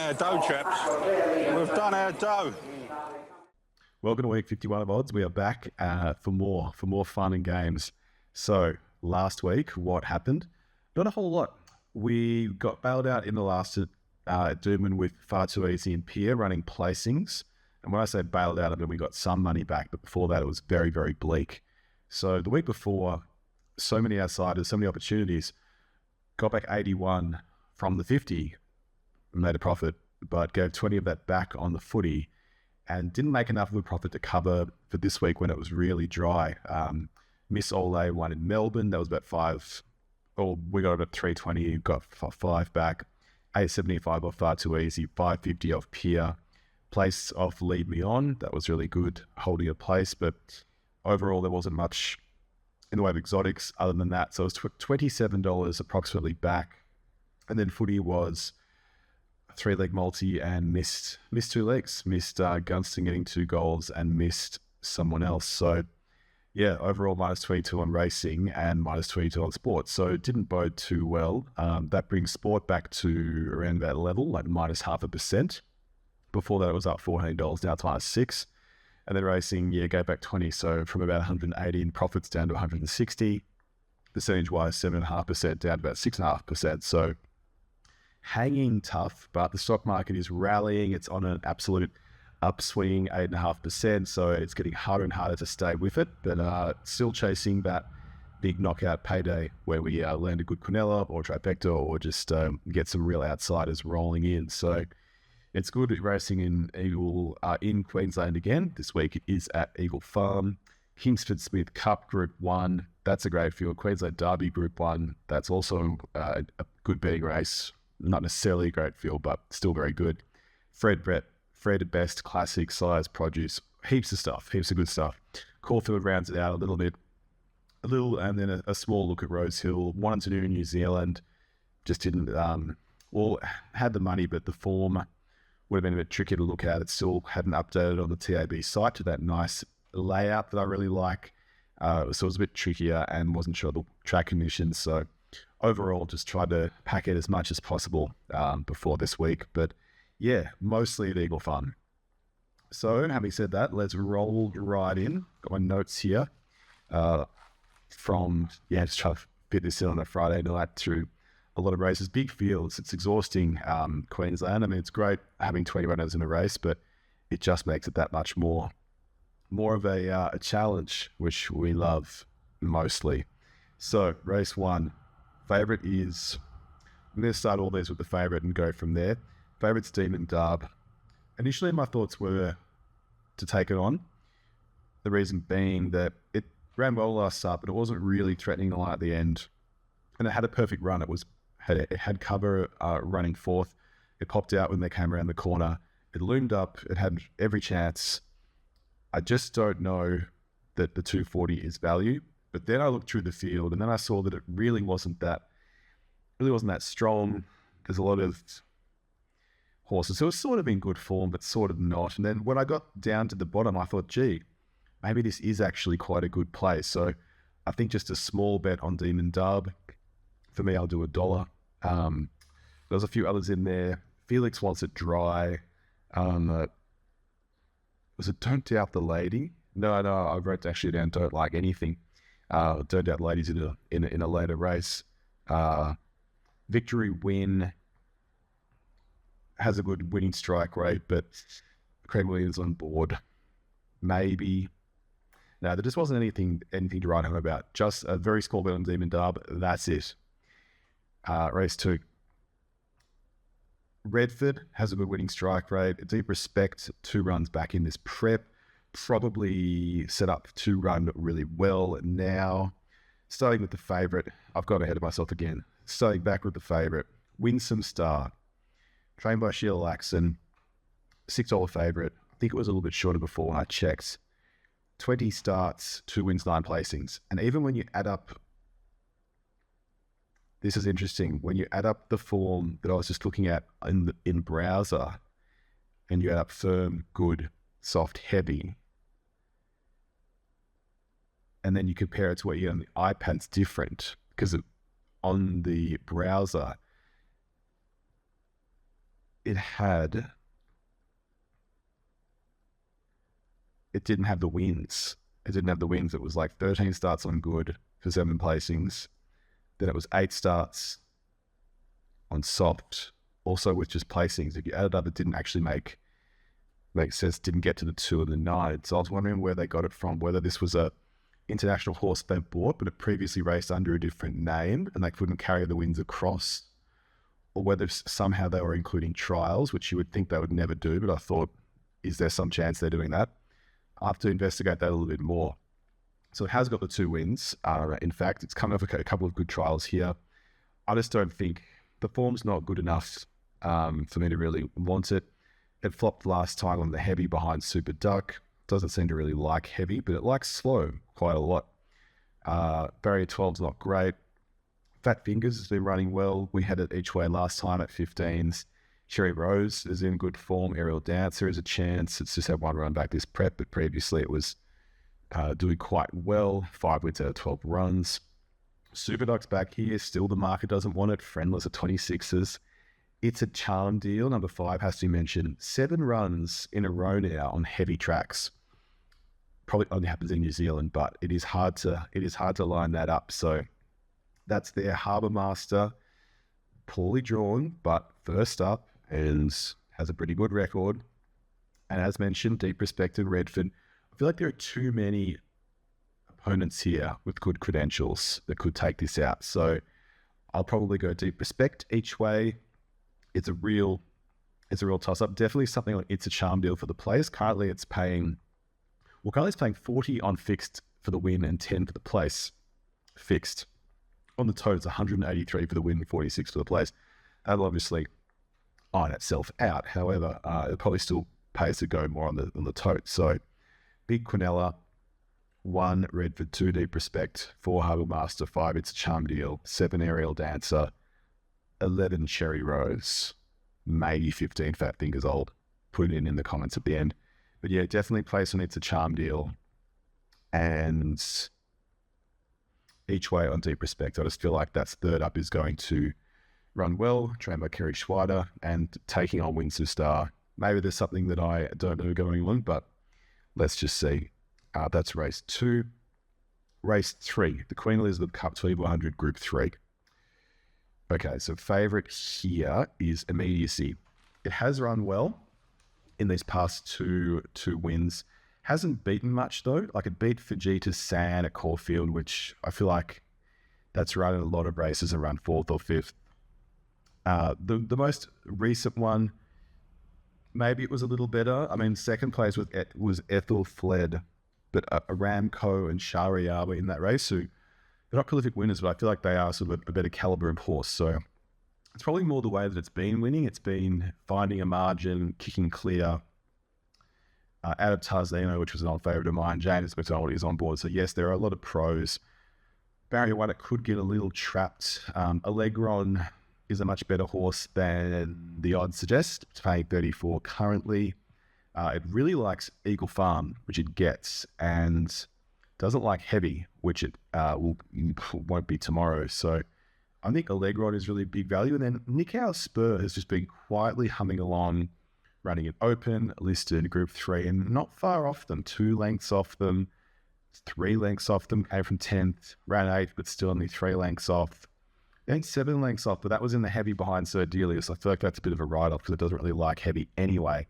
our dough, chaps. We've done our dough. Welcome to week 51 of odds. We are back for more fun and games. So last week, what happened? Not a whole lot. We got bailed out in the last at Doomben with Far Too Easy and Pier running placings. And when I say bailed out, I mean we got some money back, but before that it was very, very bleak. So the week before, so many outsiders, so many opportunities, got back 81 from the 50, made a profit, but gave 20 of that back on the footy and didn't make enough of a profit to cover for this week when it was really dry. Miss Ole won in Melbourne. That was about 5, or we got about 320, got 5 back. 875 off Far Too Easy, 550 off Pier. Place off Lead Me On. That was really good, holding a place, but overall there wasn't much in the way of exotics other than that. So it was $27 approximately back. And then footy was 3-leg multi and missed 2 legs. Missed Gunston getting 2 goals and missed someone else. So yeah, overall minus 22 on racing and minus 22 on sport. So it didn't bode too well. That brings sport back to around that level, like minus 0.5%. Before that it was up $14, now it's minus 6. And then racing, yeah, gave back 20. So from about 180 in profits down to 160. Percentage-wise, 7.5% down to about 6.5%. So hanging tough, but the stock market is rallying. It's on an absolute upswing, 8.5%. So it's getting harder and harder to stay with it, but still chasing that big knockout payday where we land a good Quinella or trifecta or just get some real outsiders rolling in. So it's good racing in Eagle in Queensland again. This week it is at Eagle Farm. Kingsford Smith Cup Group 1. That's a great field. Queensland Derby Group 1. That's also a good betting race. Not necessarily a great field, but still very good. Fred Best Classic Size Produce. Heaps of stuff. Heaps of good stuff. Caulfield rounds it out a little bit. And then a small look at Rosehill. Wanted to do in New Zealand. Just didn't, had the money, but the form would have been a bit tricky to look at. It still hadn't updated on the TAB site to that nice layout that I really like. So it was a bit trickier and wasn't sure the track conditions. So overall, just tried to pack it as much as possible before this week. But yeah, mostly at Eagle Fun. So having said that, let's roll right in. Got my notes here just try to fit this in on a Friday night through a lot of races, big fields. It's exhausting, Queensland. I mean, it's great having 20 runners in a race, but it just makes it that much more of a challenge, which we love mostly. So race 1, favourite is, I'm going to start all these with the favourite and go from there. Favourite's Demon Darb. Initially my thoughts were to take it on. The reason being that it ran well last start, but it wasn't really threatening the line at the end. And it had a perfect run. It had cover running fourth. It popped out when they came around the corner. It loomed up. It had every chance. I just don't know that the 240 is value. But then I looked through the field and then I saw that it really wasn't that strong. There's a lot of horses. So it's sort of in good form, but sort of not. And then when I got down to the bottom, I thought, gee, maybe this is actually quite a good play. So I think just a small bet on Demon Darb. For me, I'll do $1. There's a few others in there. Felix wants it dry. Was it Don't Doubt the Lady? No, I wrote actually down Don't Like Anything. Don't Doubt the Lady's in a later race. Victory Win has a good winning strike rate, but Craig Williams on board. Maybe. No, there just wasn't anything to write home about. Just a very small bet on Demon Darb. That's it. Race 2. Redford has a good winning strike rate. Deep Respect, 2 runs back in this prep. Probably set up to run really well now. Starting with the favourite. I've got ahead of myself again. Starting back with the favourite. Winsome Star. Trained by Sheila Laxon. $6 favourite. I think it was a little bit shorter before when I checked. 20 starts, 2 wins, 9 placings. And even when you add up, this is interesting, when you add up the form that I was just looking at in browser, and you add up firm, good, soft, heavy, and then you compare it to what you get on the iPad, it's different, because on the browser, it didn't have the wins. It didn't have the wins. It was like 13 starts on good for 7 placings. Then it was 8 starts on soft, also with just placings. If you added up, it didn't actually make sense, didn't get to the 2 and the 9. So I was wondering where they got it from, whether this was a international horse they bought, but it previously raced under a different name and they couldn't carry the wins across, or whether somehow they were including trials, which you would think they would never do. But I thought, is there some chance they're doing that? I have to investigate that a little bit more. So it has got the 2 wins. In fact, it's come off a couple of good trials here. I just don't think the form's not good enough for me to really want it. It flopped last time on the heavy behind Super Duck. Doesn't seem to really like heavy, but it likes slow quite a lot. Barrier 12's not great. Fat Fingers has been running well. We had it each way last time at 15s. Cherry Rose is in good form. Aerial Dancer is a chance. It's just had 1 run back this prep, but previously it was doing quite well. 5 wins out of 12 runs. Super Duck's back here. Still the market doesn't want it. Friendless at 26s. It's a charm deal. Number 5 has to be mentioned. 7 runs in a row now on heavy tracks. Probably only happens in New Zealand, but it is hard to line that up. So that's their Harbour Master. Poorly drawn, but first up and has a pretty good record. And as mentioned, Deep Respect and Redford. I feel like there are too many opponents here with good credentials that could take this out. So I'll probably go Deep Respect each way. It's a real toss-up. Definitely something like It's a Charm deal for the place. Currently it's paying 40 on fixed for the win and 10 for the place fixed. On the tote, it's 183 for the win and 46 for the place. That'll obviously iron itself out. However, it probably still pays to go more on the tote. So Big Quinella, 1 Redford, 2 Deep Respect, 4 Harbour Master, 5 It's a Charm deal, 7 Aerial Dancer, 11 Cherry Rose, maybe 15 Fat Fingers Old. Put it in the comments at the end. But yeah, definitely place on It's a Charm deal. And each way on Deep Respect, I just feel like that's third up is going to run well, trained by Kerry Schweider, and taking on Windsor Star. Maybe there's something that I don't know going on, but let's just see. That's race 2. Race 3, the Queen Elizabeth Cup 2100 Group 3. Okay, so favourite here is Immediacy. It has run well in these past two wins. Hasn't beaten much though. Like it beat Fujita San at Caulfield, which I feel like that's run in a lot of races around 4th or 5th. The most recent one, maybe it was a little better. I mean, second place was Ethel Fled, but Aramco and Shahryar were in that race, who they're not prolific winners, but I feel like they are sort of a better caliber of horse. So it's probably more the way that it's been winning. It's been finding a margin, kicking clear. Out of Tarzino, which was an old favourite of mine, James McDonald is on board. So yes, there are a lot of pros. Barrier 1, it could get a little trapped. Allegron is a much better horse than the odds suggest. It's paying 34 currently. It really likes Eagle Farm, which it gets, and doesn't like heavy, which it won't be tomorrow. So I think Allegron is really big value. And then Nikau Spur has just been quietly humming along, running it open, listed Group 3, and not far off them, 2 lengths off them, 3 lengths off them, came from 10th, ran 8th, but still only 3 lengths off. Then 7 lengths off, but that was in the heavy behind Sir Delius. I feel like that's a bit of a write-off because it doesn't really like heavy anyway.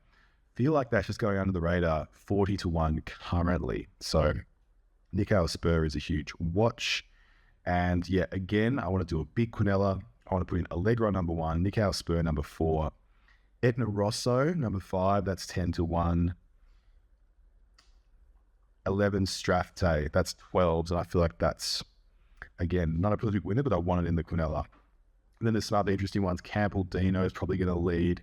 Feel like that's just going under the radar, 40-1 currently. So Nikau Spur is a huge watch. And yeah, again, I want to do a big Quinella. I want to put in Allegro number 1, Nikau Spur number 4, Etna Rosso number 5, that's 10-1. 11 Strathte, that's 12s, and I feel like that's, again, not a prolific winner, but I want it in the Quinella. And then there's some other interesting ones. Campbell Dino is probably going to lead.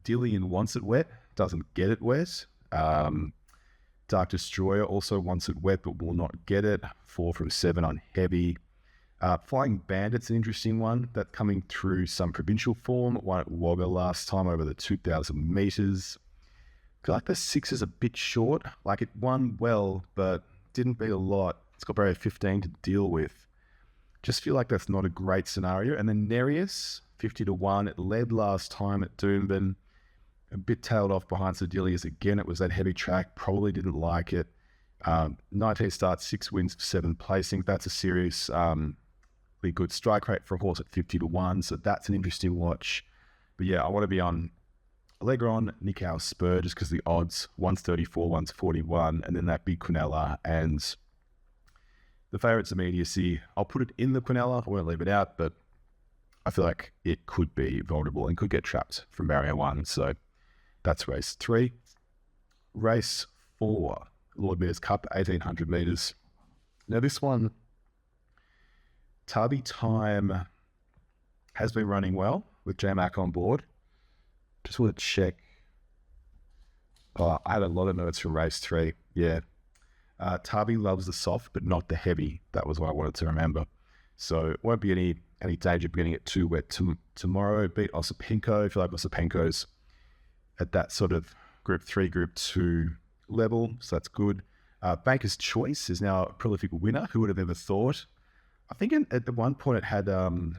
Dillian wants it wet, doesn't get it wet. Dark Destroyer also wants it wet, but will not get it. 4 from 7 on heavy. Flying Bandit's an interesting one. That's coming through some provincial form. Won at Wagga last time over the 2,000 metres. I feel like the 6 is a bit short. Like it won well, but didn't beat a lot. It's got barrier 15 to deal with. Just feel like that's not a great scenario. And then Nereus, 50-1. It led last time at Doomben. a bit tailed off behind Sedilius. Again, it was that heavy track, probably didn't like it. 19 starts, 6 wins, 7 placings. That's a seriously good strike rate for a horse at 50-1, so that's an interesting watch. But yeah, I want to be on Allegron, Nikau Spur, just because the odds, one's 34, one's 41, and then that big Quinella, and the favourite's immediacy. I'll put it in the Quinella, I won't leave it out, but I feel like it could be vulnerable and could get trapped from barrier 1, so that's race 3. Race 4, Lord Mayor's Cup, 1800 metres. Now this one, Tubby Time has been running well with J-Mac on board. Just want to check. I had a lot of notes from race 3. Yeah. Tubby loves the soft, but not the heavy. That was what I wanted to remember. So it won't be any danger of getting it too wet tomorrow. Beat Osipenko. I feel like Osipenko's at that sort of group 3, group 2 level, so that's good. Banker's Choice is now a prolific winner. Who would have ever thought? I think at one point it had a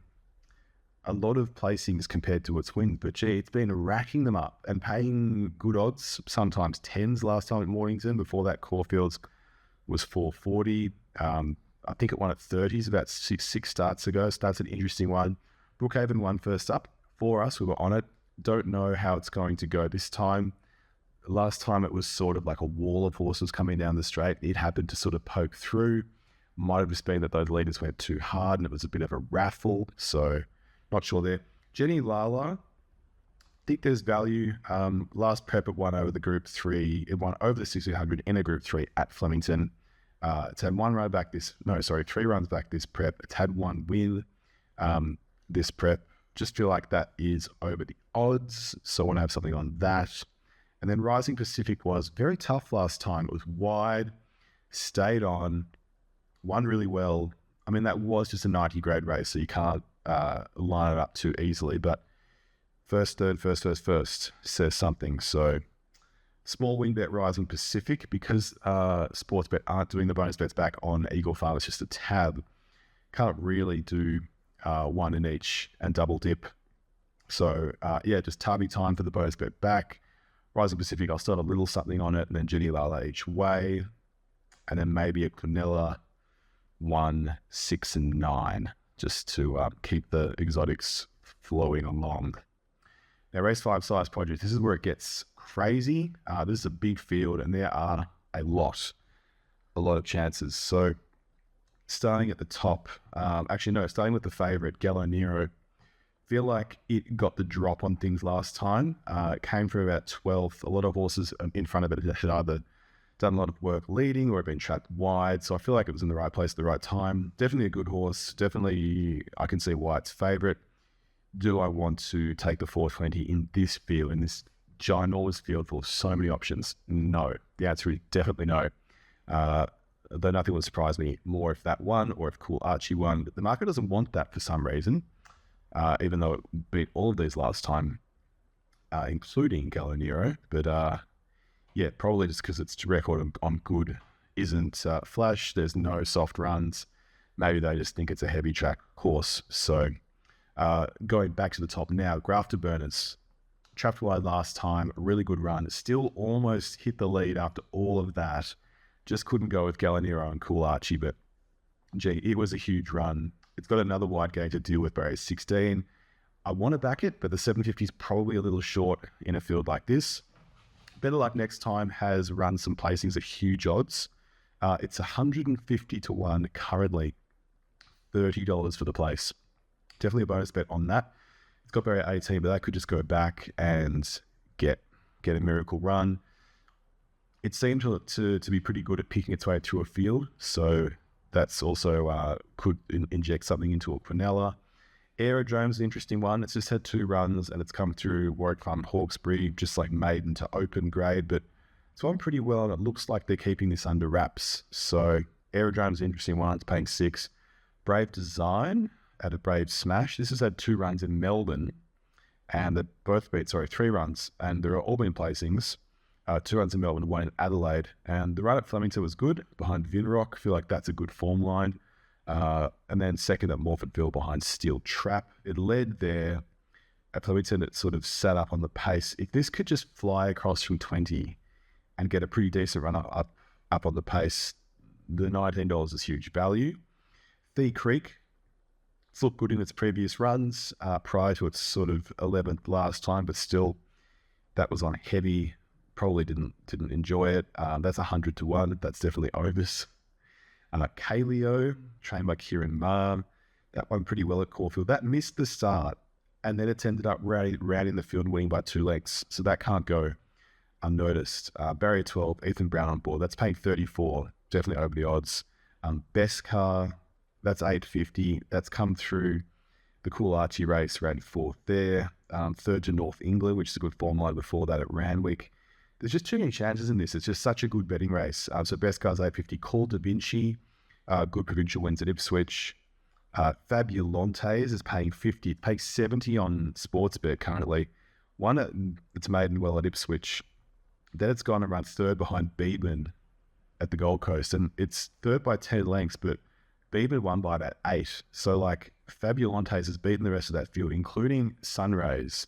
lot of placings compared to its wins, but gee, it's been racking them up and paying good odds, sometimes 10s last time at Mornington. Before that, Caulfield's was 440. I think it won at 30s about six starts ago, so that's an interesting one. Brookhaven won first up for us. We were on it. Don't know how it's going to go this time. Last time it was sort of like a wall of horses coming down the straight. It happened to sort of poke through. Might have just been that those leaders went too hard and it was a bit of a raffle. So not sure there. Jenny Lala, I think there's value. Last prep it won over the group 3. It won over the 1600 in a group 3 at Flemington. It's had 3 runs back this prep. It's had 1 win this prep. Just feel like that is over the odds. So I want to have something on that. And then Rising Pacific was very tough last time. It was wide, stayed on, won really well. I mean, that was just a 90 grade race, so you can't line it up too easily. But first, third, first says something. So small win bet Rising Pacific, because Sportsbet aren't doing the bonus bets back on Eagle Farm. It's just a tab. Can't really do one in each and double dip. So yeah, just Tubby Time for the bonus bet back. Rising Pacific, I'll start a little something on it, and then Jenny Lala each way, and then maybe a Quinella 1, 6, and 9, just to keep the exotics flowing along. Now, race 5, Size Project. This is where it gets crazy. This is a big field, and there are a lot of chances. So, starting at the top, starting with the favourite, Gallo Nero. Feel like it got the drop on things last time. It came through about 12th. A lot of horses in front of it had either done a lot of work leading or had been trapped wide. So I feel like it was in the right place at the right time. Definitely a good horse. Definitely, I can see why it's favourite. Do I want to take the 420 in this field, in this ginormous field full of so many options? No. The answer is definitely no. Though nothing would surprise me more if that won or if Cool Archie won. But the market doesn't want that for some reason. Even though it beat all of these last time, including Gallo Nero. But yeah, probably just because its record on good isn't flash. There's no soft runs. Maybe they just think it's a heavy track horse. So going back to the top now, Grafter Burners. Trapped wide last time, a really good run. Still almost hit the lead after all of that. Just couldn't go with Gallo Nero and Cool Archie, but gee, it was a huge run. It's got another wide gate to deal with, barrier 16. I want to back it, but the 750 is probably a little short in a field like this. Better Luck Next Time has run some placings at huge odds. It's 150-1 currently, $30 for the place. Definitely a bonus bet on that. It's got barrier 18, but that could just go back and get a miracle run. It seemed to be pretty good at picking its way through a field, so that's also could inject something into a Quinella. Aerodrome's an interesting one. It's just had 2 runs and it's come through Warwick Farm, Hawkesbury, just like maiden to open grade, but it's gone pretty well and it looks like they're keeping this under wraps. So Aerodrome's an interesting one. It's paying 6. Brave Design at a Brave Smash. This has had 2 runs in Melbourne and they both beat, 3 runs, and there are all been placings. 2 runs in Melbourne, 1 in Adelaide, and the run at Flemington was good behind Vinrock. I feel like that's a good form line. And then second at Morfordville behind Steel Trap. It led there Flemington, it sort of sat up on the pace. If this could just fly across from 20 and get a pretty decent run up on the pace, the $19 is huge value. Thea Creek, it's looked good in its previous runs prior to its sort of 11th last time, but still that was on heavy. Probably didn't enjoy it. That's 100 to 1. That's definitely overs. Kaleo, trained by Kieran Marr, that one pretty well at Caulfield. That missed the start, and then it's ended up rounding the field and winning by 2 lengths. So that can't go unnoticed. Barrier 12, Ethan Brown on board. That's paying 34, definitely over the odds. Best car, that's 850. That's come through the Cool Archie race, ran 4th there. 3rd to North England, which is a good form line before that at Randwick. There's just too many chances in this. It's just such a good betting race. So best car's 850. Call Da Vinci, good provincial wins at Ipswich. Fabulantes is paying 50. It pays 70 on Sportsbet currently. One that's maiden well at Ipswich. Then it's gone around 3rd behind Beedman at the Gold Coast. And it's 3rd by 10 lengths, but Beedman won by about 8. So like Fabulantes has beaten the rest of that field, including Sunrays.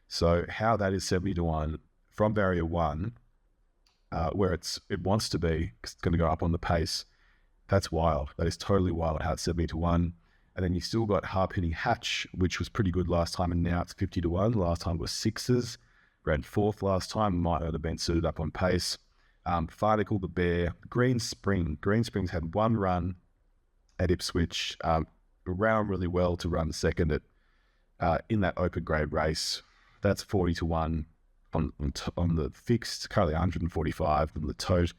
So how that is 70 to 1 from barrier 1, where it wants to be, because it's going to go up on the pace. That's wild. That is totally wild how it's 70 to 1. And then you still got Harpenny Hatch, which was pretty good last time, and now it's 50 to 1. Last time was 6s. Ran 4th last time, might not have been suited up on pace. Farticle the Bear, Green Spring. Green Spring's had one run at Ipswich, ran really well to run second at in that open grade race. That's 40 to 1 on the fixed, currently 145 on the tote.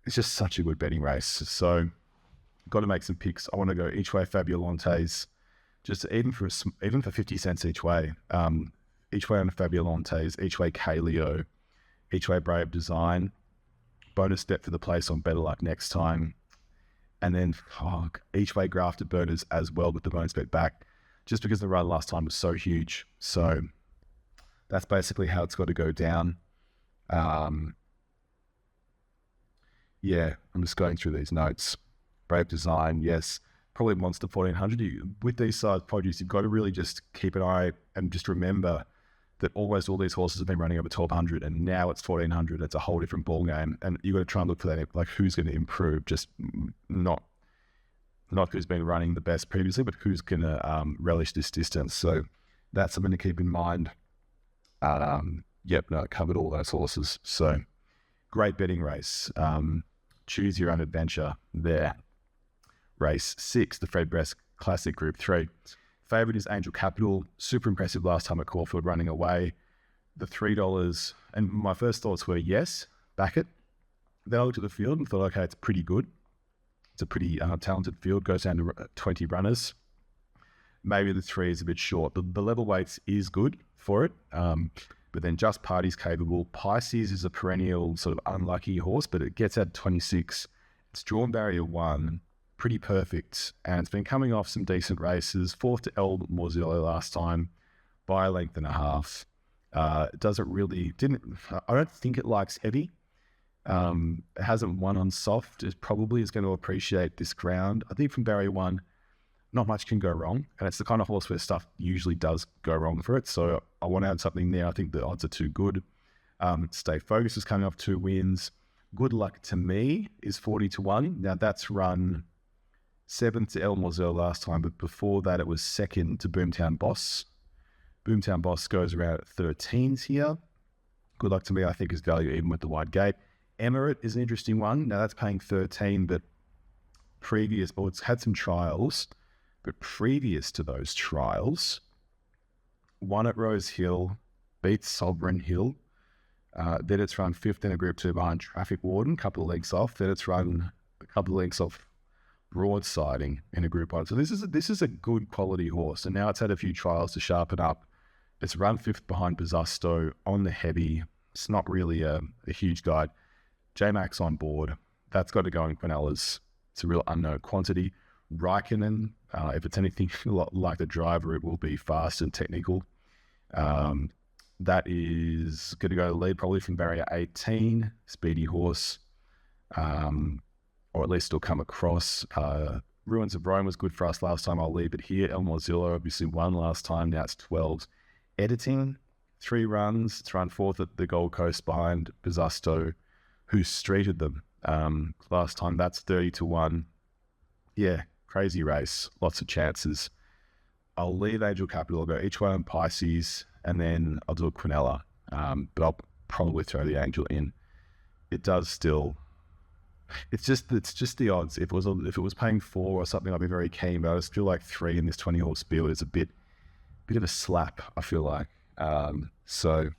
It's just such a good betting race. So got to make some picks. I want to go each way Fabulantes, just even for 50 cents each way. Each way on Fabulantes, each way Kaleo, each way Brave Design. Bonus step for the place on Better Luck next time. And then each way Grafted Burners as well with the bonus bet back, just because the run last time was so huge. So that's basically how it's got to go down. Yeah, I'm just going through these notes. Brave Design, yes. Probably Monster 1400. With these size produce, you've got to really just keep an eye and just remember that almost all these horses have been running over 1200, and now it's 1400. It's a whole different ball game, and you've got to try and look for that, like who's going to improve, just not who's been running the best previously, but who's going to relish this distance. So that's something to keep in mind. Covered all those horses. So great betting race. Choose your own adventure there. Race 6, the Fred Brest Classic Group 3. Favourite is Angel Capital. Super impressive last time at Caulfield, running away. The $3. And my first thoughts were, yes, back it. Then I looked at the field and thought, okay, it's pretty good. It's a pretty talented field. Goes down to 20 runners. Maybe the 3 is a bit short. The level weights is good for it. But then Just Party's capable. Pisces is a perennial sort of unlucky horse, but it gets at 26. It's drawn barrier 1. Pretty perfect, and it's been coming off some decent races. 4th to El Morzillo last time by a length and a half. I don't think it likes heavy. It hasn't won on soft. It probably is going to appreciate this ground. I think from barrier 1, not much can go wrong, and it's the kind of horse where stuff usually does go wrong for it. So I want to add something there. I think the odds are too good. Stay Focused is coming off 2 wins. Good Luck to Me is 40 to 1. Now that's run 7th to El Morzillo last time, but before that it was 2nd to Boomtown Boss. Boomtown Boss goes around at 13s here. Good Luck to Me, I think, is value even with the wide gate. Emirate is an interesting one. Now that's paying 13, but it's had some trials, but previous to those trials, won at Rosehill, beat Sovereign Hill. Then it's run 5th in a Group 2 behind Traffic Warden, couple of lengths off. Then it's run a couple of lengths off Broadsiding in a Group 1. So this is a good quality horse, and now it's had a few trials to sharpen up. It's run 5th behind Bazusto on the heavy. It's not really a huge guide. J-Max on board. That's got to go in Quinellas. It's a real unknown quantity. Raikkonen, if it's anything like the driver, it will be fast and technical. That is going to go to lead probably from barrier 18. Speedy horse. Or at least it'll come across. Ruins of Rome was good for us last time. I'll leave it here. El Morzillo obviously won last time. Now it's 12. Editing, 3 runs to run fourth at the Gold Coast behind Bizusto, who streeted them last time. That's 30-1. Yeah, crazy race. Lots of chances. I'll leave Angel Capital. I'll go each way on Pisces, and then I'll do a Quinella. But I'll probably throw the Angel in. It does still. It's just the odds. If it was paying 4 or something, I'd be very keen. But I just feel like 3 in this 20-horse field is a bit of a slap, I feel like. So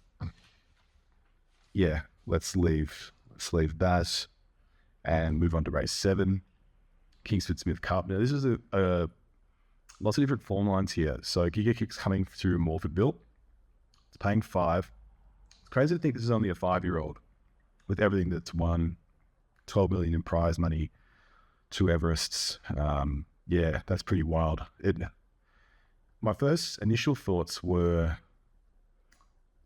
yeah, let's leave that and move on to race 7. Kingsford Smith Cup. Now this is a lots of different form lines here. So Giga Kick's coming through Morfordville. It's paying 5. It's crazy to think this is only a 5-year-old with everything that's won. 12 million in prize money, 2 Everests. Yeah, that's pretty wild. My first initial thoughts were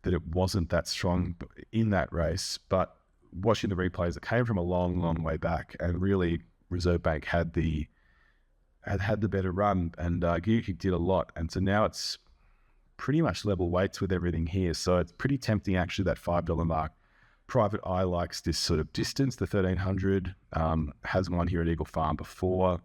that it wasn't that strong in that race, but watching the replays, it came from a long, long way back, and really Reserve Bank had the better run, and Giga did a lot, and so now it's pretty much level weights with everything here. So it's pretty tempting, actually, that $5 mark. Private Eye likes this sort of distance. The 1300 has won here at Eagle Farm before.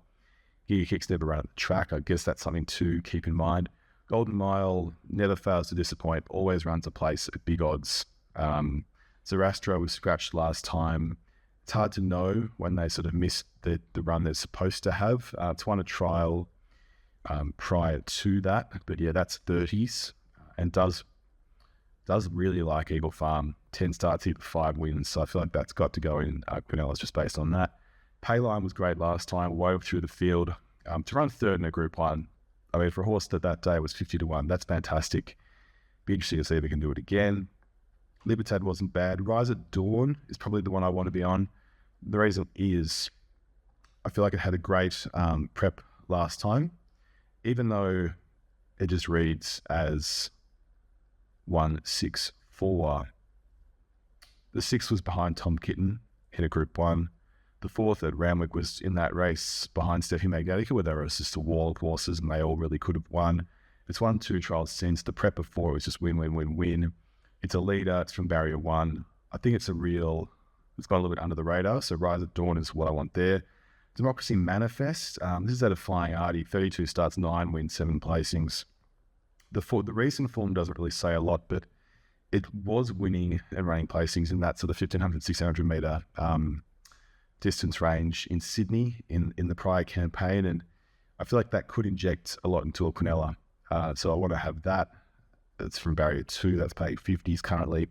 Giga Kick's never run at the track. I guess that's something to keep in mind. Golden Mile never fails to disappoint. Always runs a place at big odds. Zarastro was scratched last time. It's hard to know when they sort of missed the run they're supposed to have. It's won a trial prior to that, but yeah, that's 30s and does really like Eagle Farm. 10 starts here for 5 wins, so I feel like that's got to go in Quinellas just based on that. Payline was great last time, wove through the field. To run 3rd in a Group 1, I mean, for a horse that day was 50-1, that's fantastic. Be interesting to see if he can do it again. Libertad wasn't bad. Rise at Dawn is probably the one I want to be on. The reason is I feel like it had a great prep last time, even though it just reads as 1-6-4. The 6 was behind Tom Kitten in a Group 1. The 4th at Ramwick was in that race behind Steffi Magnetica, where there was just a wall of horses and they all really could have won. It's won 2 trials since. The prep before it was just win, win, win, win. It's a leader. It's from Barrier 1. I think it's it's gone a little bit under the radar, so Rise at Dawn is what I want there. Democracy Manifest. This is at a Flying Artie. 32 starts, 9 wins, 7 placings. The recent form doesn't really say a lot, but it was winning and running placings in that sort of 1,500, 600 metre distance range in Sydney in the prior campaign, and I feel like that could inject a lot into a Quinella. So I want to have that. It's from Barrier 2. That's paying 50s currently.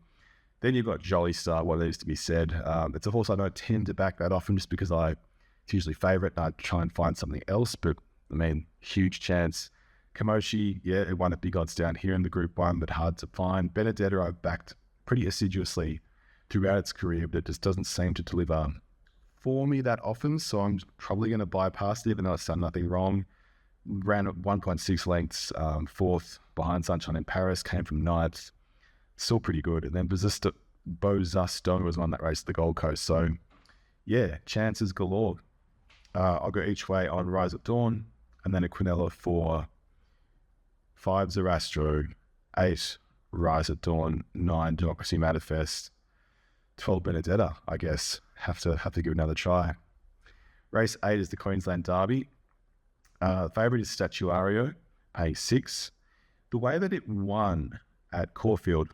Then you've got Jolly Star, what needs to be said. It's a horse I don't tend to back that often just because it's usually favourite and I try and find something else, but I mean, huge chance. Kamoshi, yeah, it won at big odds down here in the Group 1, but hard to find. Benedetta I've backed pretty assiduously throughout its career, but it just doesn't seem to deliver for me that often, so I'm probably going to bypass it, even though it's done nothing wrong. Ran at 1.6 lengths, 4th behind Sunshine in Paris, came from 9th. Still pretty good. And then Bozusto was on that race at the Gold Coast. So, yeah, chances galore. I'll go each way on Rise at Dawn, and then a Quinella for 5 Zarastro, 8 Rise at Dawn, 9 Democracy Manifest, 12 Benedetta, I guess. Have to give it another try. Race 8 is the Queensland Derby. Favourite is Statuario, paying 6. The way that it won at Caulfield,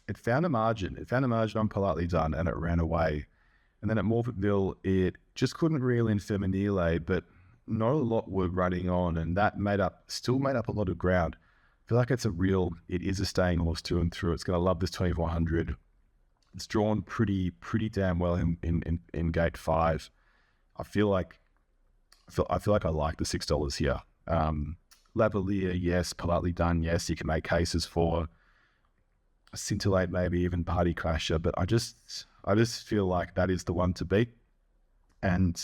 it found a margin. It found a margin on Politely Done, and it ran away. And then at Morfordville, it just couldn't reel in Feminile, but not a lot were running on, and that still made up a lot of ground. I feel like it is a staying horse through and through. It's going to love this 2400. It's drawn pretty damn well in gate 5. I feel like I like the $6 here. Lavalier, yes. Politely Done, yes. You can make cases for Scintillate, maybe even Party Crasher, but I just feel like that is the one to beat. And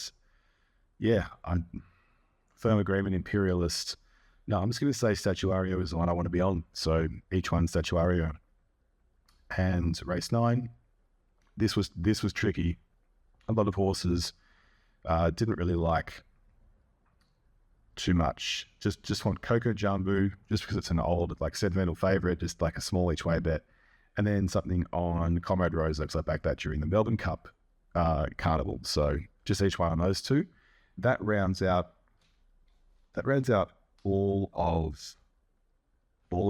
yeah, firm agreement, Imperialist. No, I'm just going to say Statuario is the one I want to be on. So each one Statuario. And race 9, this was tricky. A lot of horses didn't really like too much. Just want Coco Jumbo, just because it's an old, like, sentimental favourite, just like a small each way bet. And then something on Comrade Rosehill, because I backed that during the Melbourne Cup carnival. So just each one on those two. That rounds out all of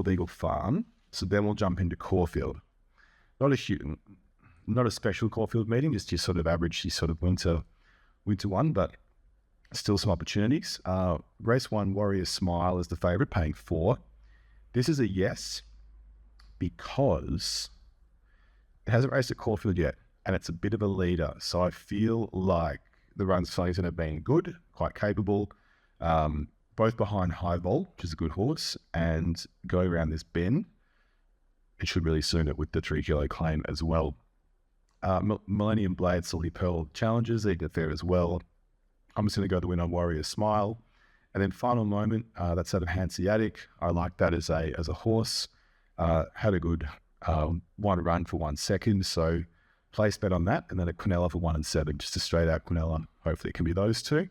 Eagle Farm. So then we'll jump into Caulfield. Not a special Caulfield meeting, just your sort of average, your sort of winter one, but still some opportunities. Race 1, Warrior Smile is the favourite, paying 4. This is a yes, because it hasn't raced at Caulfield yet, and it's a bit of a leader. So I feel like the run's going to have been good, quite capable, both behind High Vol, which is a good horse, and going around this bend, it should really suit it with the 3 kilo claim as well. Millennium Blade, Silly Pearl challenges, they get there as well. I'm just going to go the win on Warrior Smile. And then Final Moment, that's out of Hanseatic. I like that as a horse. Had a good one run for 1 second, so place bet on that. And then a Quinella for 1 and 7, just a straight out Quinella. Hopefully it can be those two.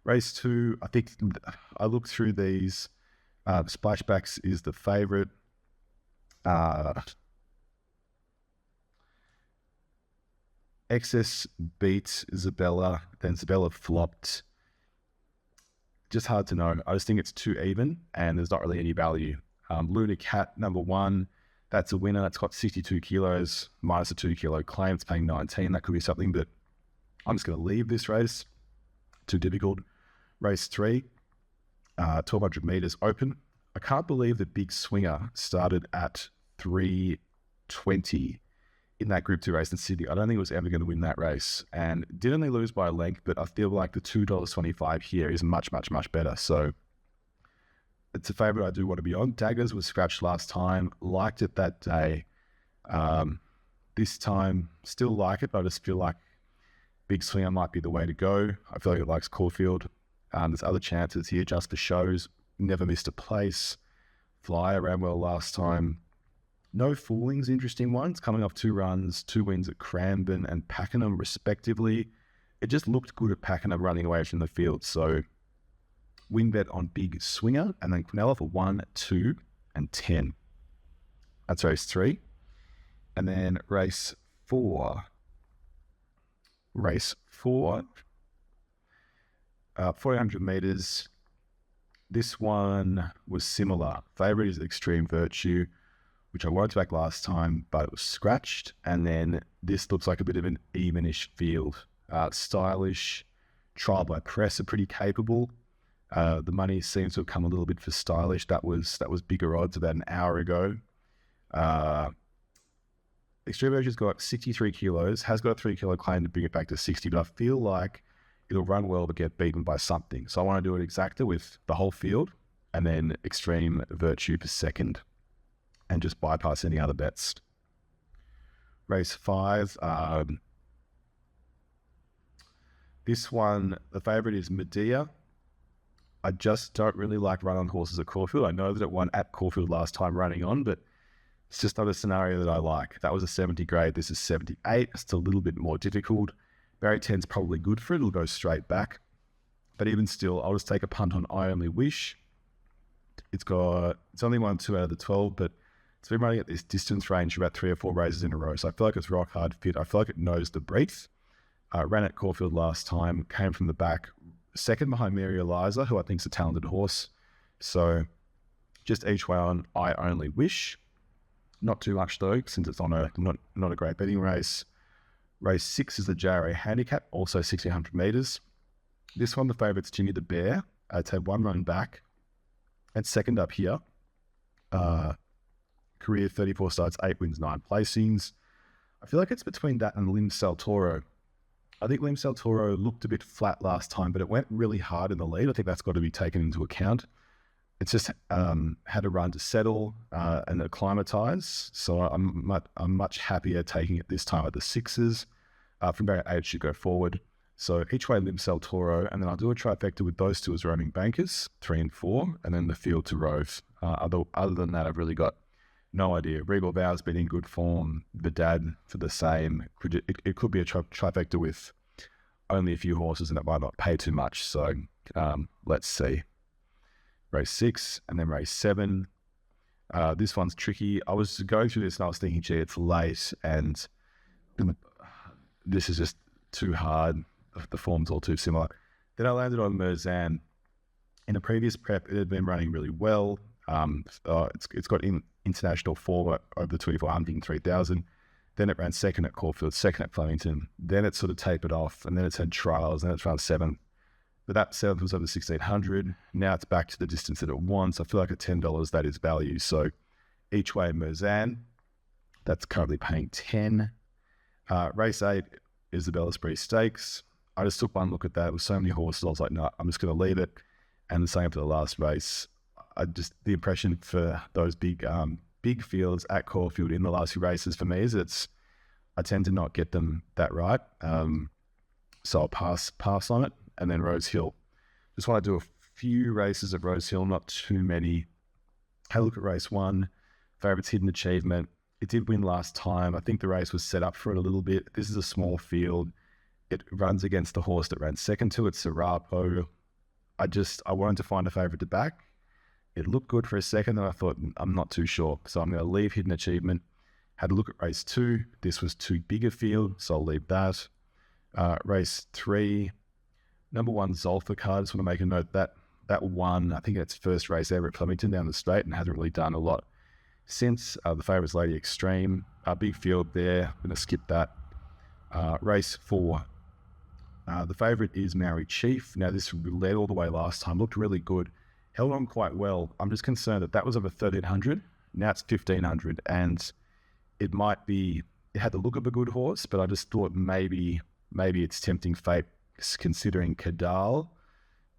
Race 2, I think I looked through these. Splashbacks is the favourite. Excess beat Zabella, then Zabella flopped. Just hard to know. I just think it's too even, and there's not really any value. Luna Cat, number 1, that's a winner. It's got 62 kilos, minus a 2 kilo claim. It's paying 19. That could be something, but I'm just going to leave this race. Too difficult. Race 3, 1,200 meters open. I can't believe the Big Swinger started at 3:20 in that Group 2 race in Sydney. I don't think it was ever going to win that race, and did only lose by a length, but I feel like the $2.25 here is much, much, much better. So it's a favourite I do want to be on. Daggers was scratched last time. Liked it that day. This time, still like it, but I just feel like Big Swinger might be the way to go. I feel like it likes Caulfield. There's other chances here just for shows. Never missed a place. Flyer ran well last time. No Fooling's interesting ones, coming off 2 runs, 2 wins at Cranbourne and Pakenham respectively. It just looked good at Pakenham running away from the field. So win bet on Big Swinger, and then Quinella for 1, 2 and 10. That's race 3. And then race 4. 400 meters. This one was similar. Favourite is Extreme Virtue, which I wanted to back last time, but it was scratched. And then this looks like a bit of an evenish field. Stylish, Trial by Press are pretty capable. The money seems to have come a little bit for Stylish. That was bigger odds about an hour ago. Extreme Virtue's got 63 kilos, has got a 3 kilo claim to bring it back to 60, but I feel like it'll run well but get beaten by something. So I want to do an exacta with the whole field, and then Extreme Virtue for second, and just bypass any other bets. Race 5. This one, the favourite is Medea. I just don't really like run on horses at Caulfield. I know that it won at Caulfield last time running on, but it's just not a scenario that I like. That was a 70 grade. This is 78. It's a little bit more difficult. Barrier 10's probably good for it. It'll go straight back. But even still, I'll just take a punt on I Only Wish. It's only won 2 out of the 12, but it's been running at this distance range for about 3 or 4 races in a row. So I feel like it's rock hard fit. I feel like it knows the breadth. Ran at Caulfield last time, came from the back, second behind Mary Eliza, who I think is a talented horse. So just each way on I Only Wish. Not too much though, since it's on not a great betting race. Race 6 is the JRA Handicap, also 1600 metres. This one, the favourite's Jimmy the Bear. It's had 1 run back and second up here. Career 34 starts, 8 wins, 9 placings. I feel like it's between that and Lim Sal Toro. I think Lim Sal Toro looked a bit flat last time, but it went really hard in the lead. I think that's got to be taken into account. It's just had a run to settle and acclimatise. So I'm much happier taking it this time at the 6s. From barrier 8 should go forward. So each way Lim Sal Toro, and then I'll do a trifecta with those 2 as roaming bankers, 3 and 4, and then the field to Rove. Other than that, I've really got no idea. Regal Vow's been in good form. The Dad for the same. It could be a trifecta with only a few horses and it might not pay too much. So let's see. Race 6 and then race 7. This one's tricky. I was going through this and I was thinking, gee, it's late and this is just too hard. The form's all too similar. Then I landed on Merzan. In a previous prep, it had been running really well. It's got international form over the 2400 and 3000. Then it ran second at Caulfield, second at Flemington. Then it sort of tapered off, and then it's had trials, and it's run 7th. But that 7th was over 1600. Now it's back to the distance that it wants. I feel like at $10, that is value. So each way Merzan, that's currently paying 10. Race 8 is the Bellisbury Stakes. I just took one look at that. With so many horses, I was like, no, I'm just going to leave it. And the same for the last race. The impression for those big fields at Caulfield in the last few races for me is I tend to not get them that right. So I'll pass on it. And then Rosehill. Just want to do a few races at Rosehill, not too many. Have a look at race 1. Favourites Hidden Achievement. It did win last time. I think the race was set up for it a little bit. This is a small field. It runs against the horse that ran second to it, Serapo. I wanted to find a favourite to back. It looked good for a second, and I thought, I'm not too sure. So I'm going to leave Hidden Achievement. Had a look at race 2. This was too big a field, so I'll leave that. Race 3, number 1, Zolfa. I just want to make a note that won, I think its first race ever at Flemington down the straight and hasn't really done a lot since. The favourite's Lady Extreme. Big field there. I'm going to skip that. Race 4. The favourite is Maori Chief. Now, this led all the way last time. Looked really good. Held on quite well. I'm just concerned that was over 1,300. Now it's 1,500. And it had the look of a good horse, but I just thought maybe it's tempting fate, considering Cadal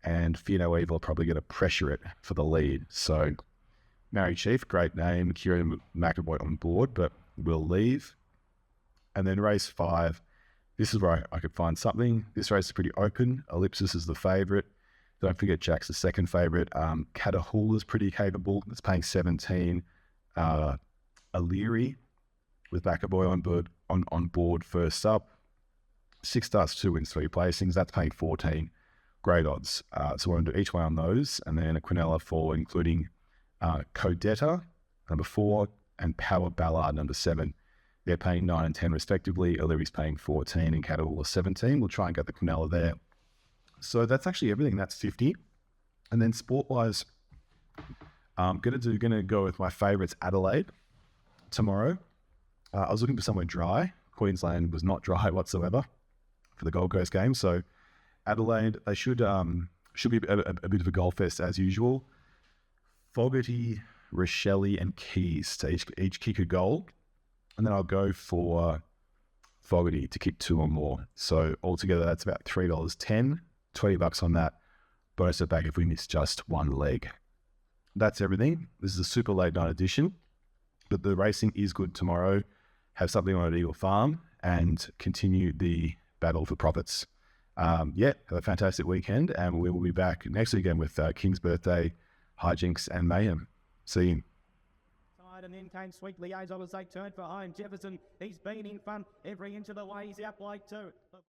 and Fear No Evil are probably going to pressure it for the lead. So, Maori Chief, great name. Kieran McAvoy on board, but we'll leave. And then race 5. This is where I could find something. This race is pretty open. Ellipsis is the favourite. Don't forget Jack's the second favourite. Catahoula is pretty capable. It's paying 17. O'Leary with McAvoy on board first up. 6 starts, 2 wins, 3 placings. That's paying 14. Great odds. So we're going to do each way on those. And then a Quinella 4, including Codetta, number 4, and Power Ballard, number 7. They're paying 9 and 10 respectively. O'Leary's paying 14 and Catahoula 17. We'll try and get the Quinella there. So that's actually everything. That's 50. And then sport-wise, I'm going to go with my favourites, Adelaide, tomorrow. I was looking for somewhere dry. Queensland was not dry whatsoever for the Gold Coast game. So Adelaide, they should be a bit of a goal fest as usual. Fogarty, Rochelle and Keys to each kick a goal. And then I'll go for Fogarty to kick 2 or more. So altogether, that's about $3.10, $20 on that. Bonus it back if we miss just one leg. That's everything. This is a super late night edition, but the racing is good tomorrow. Have something on at Eagle Farm and continue the battle for profits. Have a fantastic weekend, and we will be back next weekend with King's birthday, hijinks and mayhem. See you. And then came Sweet Liaison as they turned for home. Jefferson, he's been in front every inch of the way. He's out like 2.